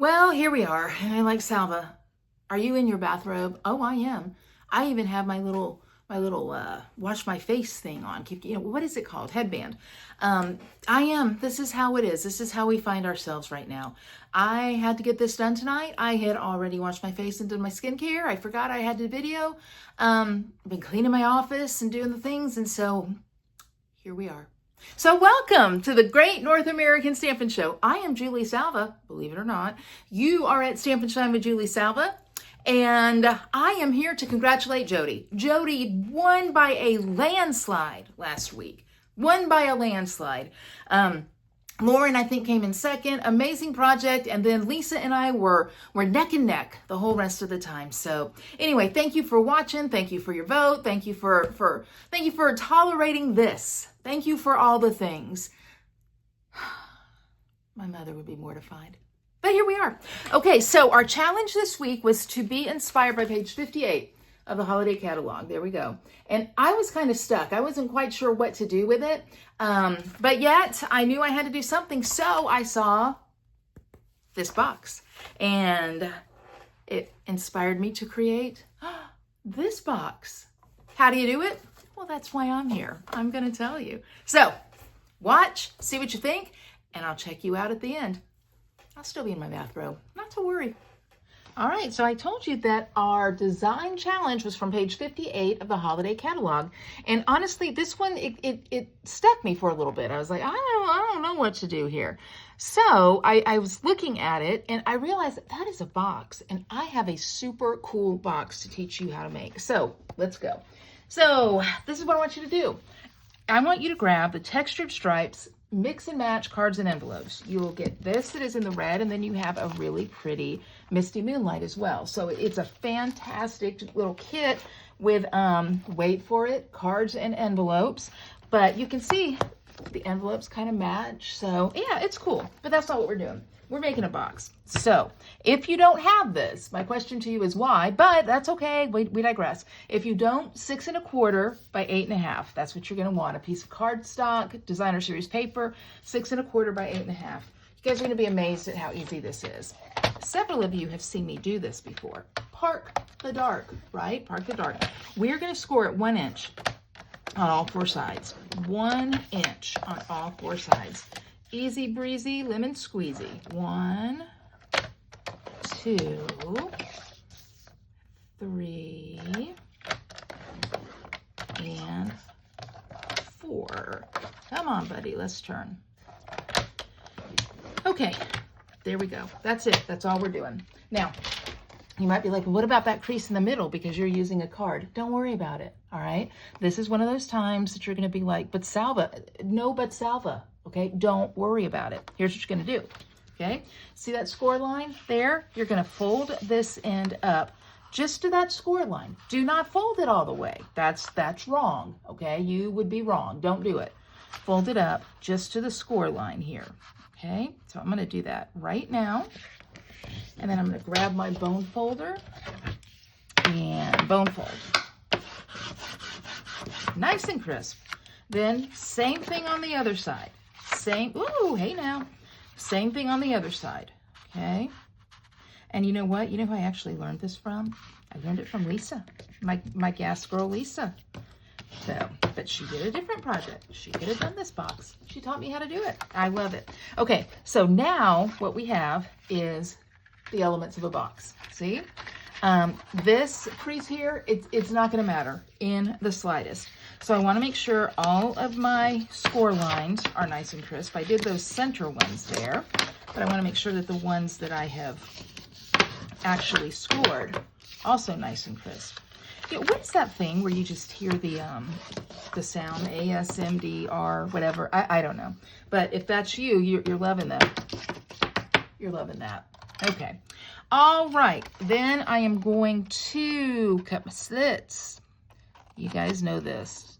Well, here we are. And I like Salva. Are you in your bathrobe? Oh, I am. I even have my little wash my face thing on. Keep, what is it called? Headband. I am. This is how it is. This is how we find ourselves right now. I had to get this done tonight. I had already washed my face and done my skincare. I forgot I had to video. Been cleaning my office and doing the things. And so here we are. So welcome to the Great North American Stampin' Show. I am Julie Salva, believe it or not. You are at Stampin' Shine with Julie Salva, and I am here to congratulate Jodi. Jodi won by a landslide last week. Won by a landslide. Lauren, I think, came in second. Amazing project. And then Lisa and I were neck and neck the whole rest of the time. So anyway, thank you for watching. Thank you for your vote. Thank you for tolerating this. Thank you for all the things. My mother would be mortified. But here we are. Okay, so our challenge this week was to be inspired by page 58 of the holiday catalog. There we go. And I was kind of stuck. I wasn't quite sure what to do with it. But yet I knew I had to do something. So I saw this box and it inspired me to create this box. How do you do it? Well, that's why I'm here. I'm going to tell you. So watch, see what you think, and I'll check you out at the end. I'll still be in my bathrobe. Not to worry. All right, so I told you that our design challenge was from page 58 of the holiday catalog. And honestly, this one, it stuck me for a little bit. I was like, I don't know what to do here. So I was looking at it and I realized that is a box, and I have a super cool box to teach you how to make. So let's go. So this is what I want you to do. I want you to grab the textured stripes, mix and match cards and envelopes. You'll get this that is in the red, and then you have a really pretty Misty Moonlight as well. So it's a fantastic little kit with, wait for it, cards and envelopes. But you can see the envelopes kind of match. So yeah, it's cool, but that's not what we're doing. We're making a box. So if you don't have this, my question to you is why, but that's okay. We digress. If you don't, 6 1/4 by 8 1/2. That's what you're going to want. A piece of cardstock, designer series paper, 6 1/4 by 8 1/2. You guys are going to be amazed at how easy this is. Several of you have seen me do this before. Park the dark, right? Park the dark. We're going to score it 1 inch on all 4 sides. 1 inch on all 4 sides. Easy breezy, lemon squeezy. 1, 2, 3, and 4. Come on, buddy, let's turn. Okay, there we go. That's it. That's all we're doing. Now, you might be like, well, what about that crease in the middle because you're using a card? Don't worry about it, all right? This is one of those times that you're going to be like, but Salva, no, but Salva. Okay, don't worry about it. Here's what you're going to do. Okay, see that score line there? You're going to fold this end up just to that score line. Do not fold it all the way. That's wrong. Okay, you would be wrong. Don't do it. Fold it up just to the score line here. Okay, so I'm going to do that right now. And then I'm going to grab my bone folder and bone fold. Nice and crisp. Then same thing on the other side. Same, ooh, hey now. Same thing on the other side, okay? And you know what? You know who I actually learned this from? I learned it from Lisa, my gas girl Lisa. So, but she did a different project. She could have done this box. She taught me how to do it. I love it. Okay, so now what we have is the elements of a box. See? This crease here, it's not going to matter in the slightest. So I want to make sure all of my score lines are nice and crisp. I did those center ones there, but I want to make sure that the ones that I have actually scored also nice and crisp. Yeah, what is that thing where you just hear the sound ASMDR, whatever? I don't know. But if that's you, you're loving that. You're loving that. Okay. All right. Then I am going to cut my slits. You guys know this.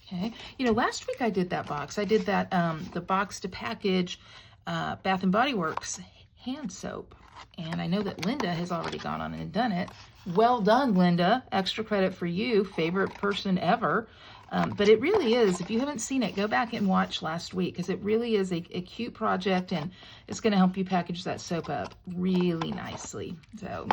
Okay. You know, last week I did that box. I did that, the box to package Bath and Body Works hand soap. And I know that Linda has already gone on and done it. Well done, Linda. Extra credit for you. Favorite person ever. But it really is, if you haven't seen it, go back and watch last week, because it really is a cute project, and it's going to help you package that soap up really nicely. So,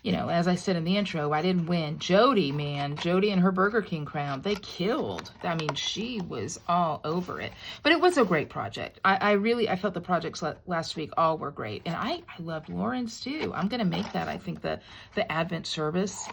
you know, as I said in the intro, I didn't win. Jodi, man, Jodi and her Burger King crown, they killed. I mean, she was all over it. But it was a great project. I felt the projects last week all were great. And I loved Lauren's too. I'm going to make that, I think, the Advent Service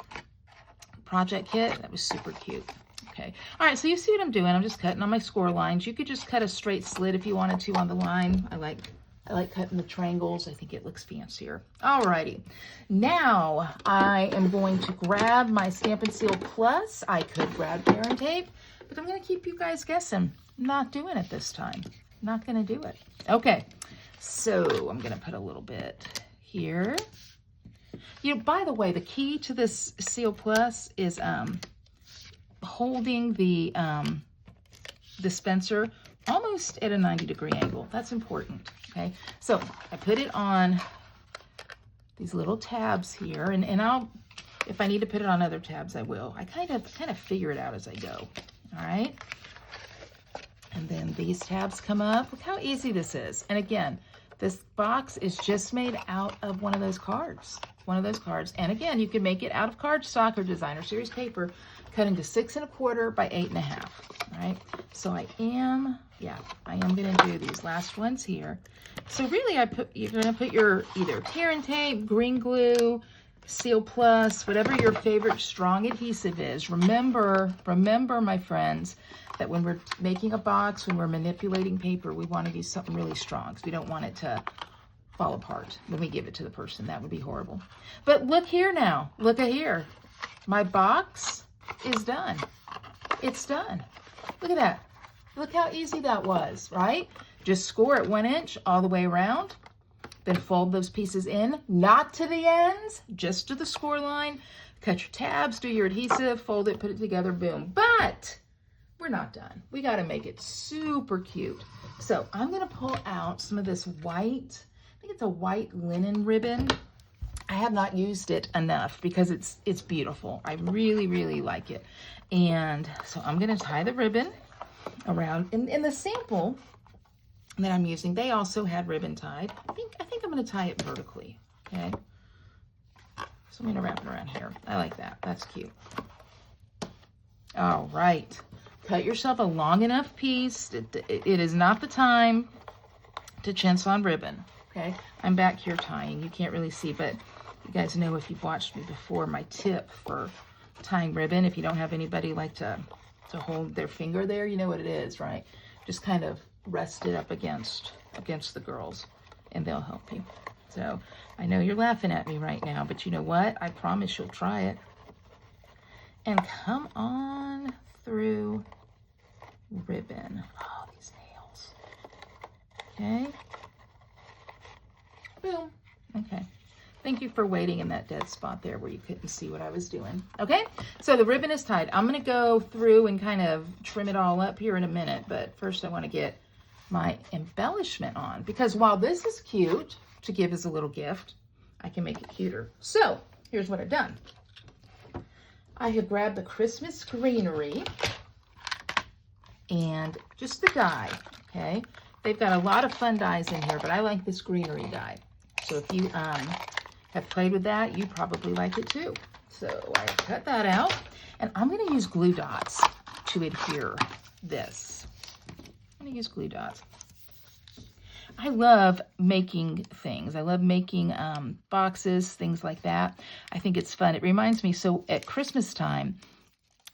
project kit. That was super cute. Okay. All right, so you see what I'm doing. I'm just cutting on my score lines. You could just cut a straight slit if you wanted to on the line. I like cutting the triangles. I think it looks fancier. Alrighty. Now I am going to grab my Stampin' Seal Plus. I could grab Parent Tape, but I'm going to keep you guys guessing. I'm not doing it this time. Not going to do it. Okay. So I'm going to put a little bit here. You know, by the way, the key to this Seal Plus is holding the dispenser almost at a 90-degree angle. That's important. Okay, so I put it on these little tabs here, and I'll, if I need to put it on other tabs, I will. I kind of figure it out as I go. All right, and then these tabs come up. Look how easy this is. And again, this box is just made out of one of those cards. And again, you can make it out of cardstock or designer series paper, cut into 6 1/4 by 8 1/2. All right, so I am going to do these last ones here. So really, you're going to put your either Parent Tape, green glue, Seal Plus, whatever your favorite strong adhesive is. Remember, my friends, that when we're making a box, when we're manipulating paper, we want to use something really strong, because we don't want it to fall apart when we give it to the person. That would be horrible. But look here now. Look at here. My box is done. It's done. Look at that. Look how easy that was, right? Just score it 1 inch all the way around. Then fold those pieces in, not to the ends, just to the score line. Cut your tabs, do your adhesive, fold it, put it together, boom. But we're not done. We got to make it super cute. So I'm going to pull out some of this white, I think it's a white linen ribbon. I have not used it enough because it's beautiful. I really, really like it. And so I'm going to tie the ribbon around. In the sample that I'm using, they also had ribbon tied. I think I'm going to tie it vertically. Okay. So I'm going to wrap it around here. I like that. That's cute. All right. Cut yourself a long enough piece. It is not the time to chintz on ribbon. Okay. I'm back here tying. You can't really see, but you guys know, if you've watched me before, my tip for tying ribbon, if you don't have anybody like to hold their finger there, you know what it is, right? Just kind of rest it up against the girls, and they'll help you. So I know you're laughing at me right now, but you know what? I promise you'll try it. And come on through ribbon. Oh, these nails. Okay. Boom. Okay. Thank you for waiting in that dead spot there where you couldn't see what I was doing. Okay, so the ribbon is tied. I'm going to go through and kind of trim it all up here in a minute, but first I want to get my embellishment on, because while this is cute to give as a little gift, I can make it cuter. So here's what I've done. I have grabbed the Christmas greenery and just the die, okay? They've got a lot of fun dies in here, but I like this greenery die. So if you have played with that, you probably like it too. So I cut that out, and I'm going to use glue dots to adhere this. I'm going to use glue dots. I love making things. I love making boxes, things like that. I think it's fun. It reminds me, so at Christmas time,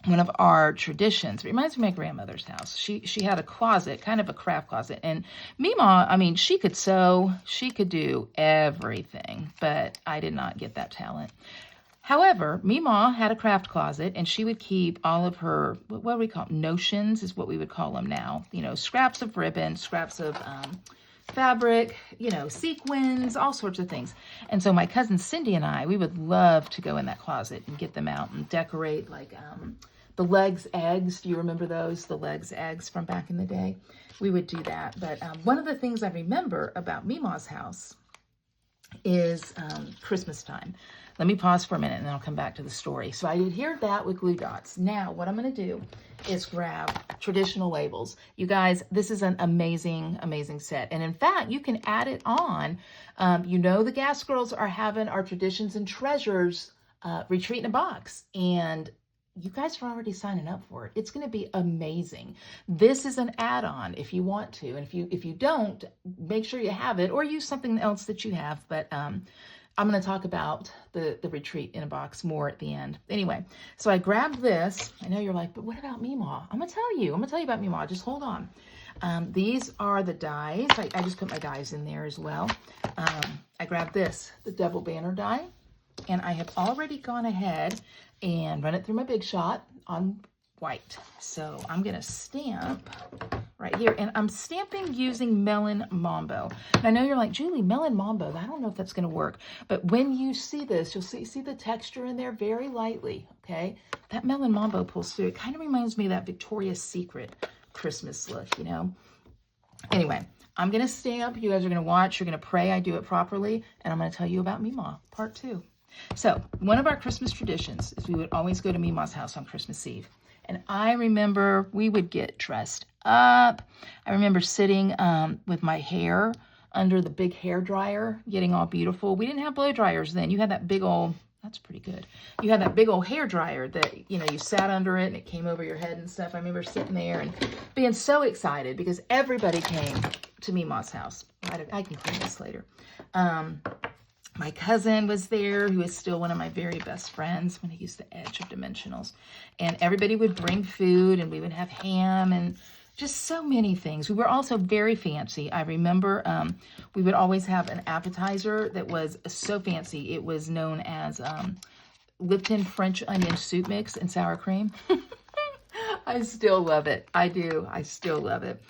one of our traditions, it reminds me of my grandmother's house. She had a closet, kind of a craft closet. And Meemaw, I mean, she could sew, she could do everything, but I did not get that talent. However, Meemaw had a craft closet, and she would keep all of her, what do we call them? Notions is what we would call them now. You know, scraps of ribbon, scraps of fabric, you know, sequins, all sorts of things. And so my cousin Cindy and I, we would love to go in that closet and get them out and decorate, like the legs eggs. Do you remember those? The legs eggs from back in the day? We would do that. But one of the things I remember about Meemaw's house is Christmas time. Let me pause for a minute and then I'll come back to the story. So I adhered that with glue dots. Now what I'm going to do is grab traditional labels. You guys, this is an amazing, amazing set. And in fact, you can add it on. You know, the Gas Girls are having our Traditions and Treasures retreat in a box. And you guys are already signing up for it. It's going to be amazing. This is an add-on if you want to. And if you don't, make sure you have it or use something else that you have. But I'm going to talk about the retreat in a box more at the end. Anyway, so I grabbed this. I know you're like, but what about Meemaw? I'm going to tell you. I'm going to tell you about Meemaw. Just hold on. These are the dies. I just put my dies in there as well. I grabbed this, the Devil Banner die. And I have already gone ahead and run it through my Big Shot on white. So I'm going to stamp right here. And I'm stamping using Melon Mambo. And I know you're like, Julie, Melon Mambo, I don't know if that's going to work. But when you see this, you'll see the texture in there very lightly, okay? That Melon Mambo pulls through. It kind of reminds me of that Victoria's Secret Christmas look, you know? Anyway, I'm going to stamp. You guys are going to watch. You're going to pray I do it properly. And I'm going to tell you about Meemaw, part 2. So one of our Christmas traditions is we would always go to Meemaw's house on Christmas Eve. And I remember we would get dressed up. I remember sitting with my hair under the big hair dryer, getting all beautiful. We didn't have blow dryers then. You had that big old, that's pretty good. You had that big old hair dryer that, you know, you sat under it and it came over your head and stuff. I remember sitting there and being so excited because everybody came to Meemaw's house. I can clean this later. My cousin was there, who is still one of my very best friends when I used the edge of dimensionals. And everybody would bring food and we would have ham and just so many things. We were also very fancy. I remember we would always have an appetizer that was so fancy. It was known as Lipton French onion soup mix and sour cream. I still love it. I do. I still love it.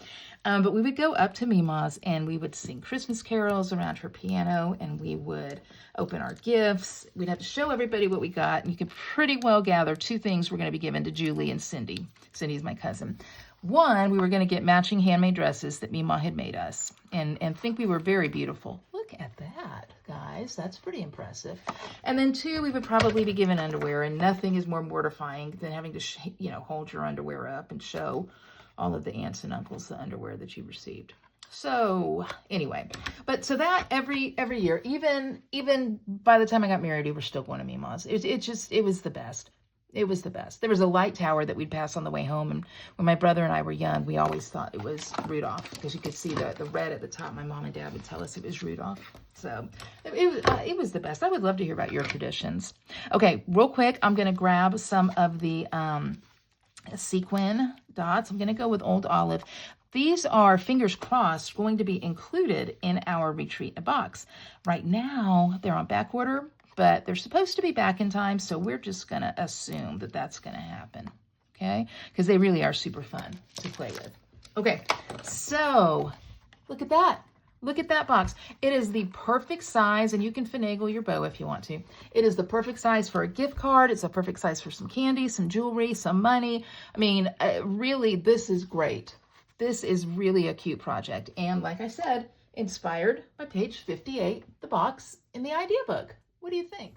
But we would go up to Meemaw's and we would sing Christmas carols around her piano and we would open our gifts. We'd have to show everybody what we got. And you could pretty well gather 2 things were going to be given to Julie and Cindy. Cindy's my cousin. One, we were going to get matching handmade dresses that Meemaw had made us and think we were very beautiful. Look at that, guys. That's pretty impressive. And then 2, we would probably be given underwear, and nothing is more mortifying than having to, hold your underwear up and show all of the aunts and uncles the underwear that you received. So anyway, but so that every year, even by the time I got married, we were still going to Meemaw's. It was the best. It was the best. There was a light tower that we'd pass on the way home, and when my brother and I were young, we always thought it was Rudolph because you could see the red at the top. My mom and dad would tell us it was Rudolph. So it was the best. I would love to hear about your traditions. Okay, real quick, I'm going to grab some of the sequin dots. I'm going to go with Old Olive. These are, fingers crossed, going to be included in our retreat in a box. Right now, they're on back order, but they're supposed to be back in time, so we're just going to assume that that's going to happen, okay? Because they really are super fun to play with. Okay, so look at that. Look at that box. It is the perfect size, and you can finagle your bow if you want to. It is the perfect size for a gift card. It's a perfect size for some candy, some jewelry, some money. I mean, really, this is great. This is really a cute project. And like I said, inspired by page 58, the box in the idea book. What do you think?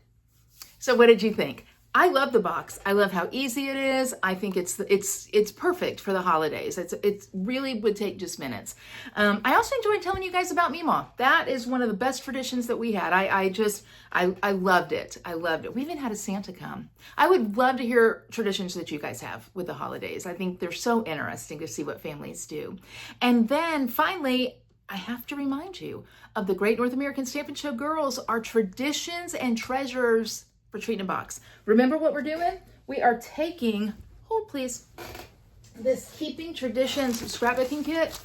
So what did you think? I love the box. I love how easy it is. I think it's perfect for the holidays. It really would take just minutes. I also enjoyed telling you guys about Meemaw. That is one of the best traditions that we had. I loved it. I loved it. We even had a Santa come. I would love to hear traditions that you guys have with the holidays. I think they're so interesting to see what families do. And then finally, I have to remind you of the Great North American Stampin' Show Girls, our Traditions and Treasures retreat in a box. Remember what we're doing? We are taking, hold please, this Keeping Traditions scrapbooking kit.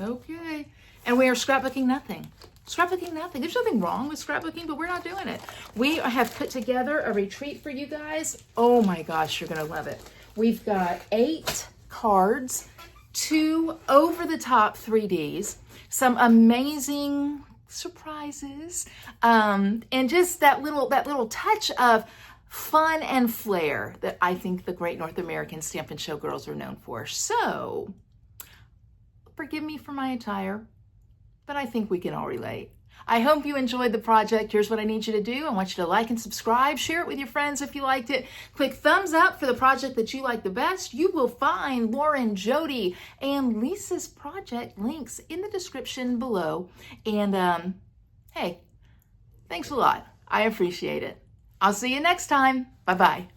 Okay. And we are scrapbooking nothing. Scrapbooking nothing. There's nothing wrong with scrapbooking, but we're not doing it. We have put together a retreat for you guys. Oh my gosh, you're going to love it. We've got 8 cards, 2 over-the-top 3Ds, some amazing surprises, and just that little touch of fun and flair that I think the Great North American Stampin' Show Girls are known for. So, forgive me for my attire, but I think we can all relate. I hope you enjoyed the project. Here's what I need you to do. I want you to like and subscribe. Share it with your friends if you liked it. Click thumbs up for the project that you like the best. You will find Lauren, Jodi, and Lisa's project links in the description below. And hey, thanks a lot. I appreciate it. I'll see you next time. Bye-bye.